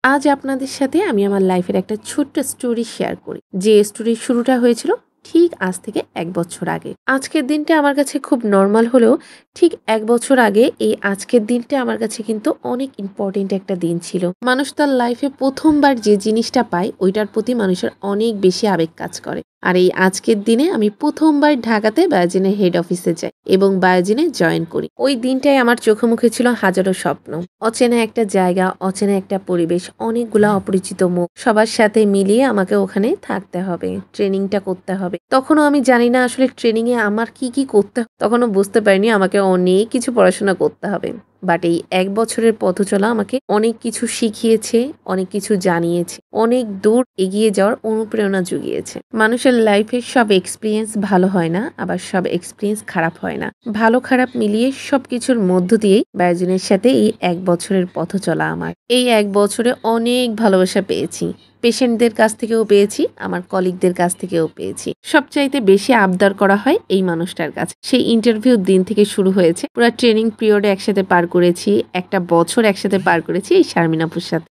আজ আপনাদের সাথে আমি আমার লাইফের একটা ছোট্ট স্টোরি শেয়ার করি। যে স্টোরির শুরুটা হয়েছিল ঠিক আজ থেকে ১ বছর আগে। আজকের দিনটা আমার কাছে খুব নরমাল হলেও ঠিক ১ বছর আগে এই আজকের দিনটা আমার কাছে কিন্তু অনেক ইম্পর্টেন্ট একটা দিন ছিল। মানুষ তার লাইফে ১ম বার যে জিনিসটা পায় ওইটার প্রতি মানুষের অনেক বেশি আবেগ কাজ করে। আর এই আজকের দিনে আমি ১ম বার ঢাকাতে বায়োজিনের হেড অফিসে যাই এবং বায়োজিনে জয়েন করি। ওই দিনটাই আমার চোখে মুখে ছিল হাজারো স্বপ্ন। অচেনা একটা জায়গা, অচেনা একটা পরিবেশ, অনেকগুলা অপরিচিত মুখ। সবার সাথে মিলিয়ে আমাকে ওখানে থাকতে হবে, ট্রেনিংটা করতে হবে। তখনও আমি জানি না আসলে ট্রেনিং এ আমার কি করতে তখনও বুঝতে পারিনি আমাকে অনেক কিছু পড়াশোনা করতে হবে। বাট এই ১ বছরের পথ চলা আমাকে অনেক কিছু শিখিয়েছে, অনেক কিছু জানিয়েছে, অনেক দূর এগিয়ে যাওয়ার অনুপ্রেরণা জুগিয়েছে। মানুষের লাইফে সব এক্সপেরিয়েন্স ভালো হয় না, আবার সব এক্সপেরিয়েন্স খারাপ হয় না। ভালো খারাপ মিলিয়ে সবকিছুর মধ্য দিয়েই বায়োজিনের সাথে এই ১ বছরের পথ চলা আমার। এই ১ বছরে অনেক ভালোবাসা পেয়েছি। পেশেন্টদের কাছ থেকেও পেয়েছি, আমার কলিগদের কাছ থেকেও পেয়েছি। সবচাইতে বেশি আবদার করা হয় এই মানুষটার কাছে। সেই ইন্টারভিউর দিন থেকে শুরু হয়েছে। পুরা ট্রেনিং পিরিয়ডে একসাথে পার করেছি। একটা বছর একসাথে পার করেছি এই শারমিন আপুর সাথে।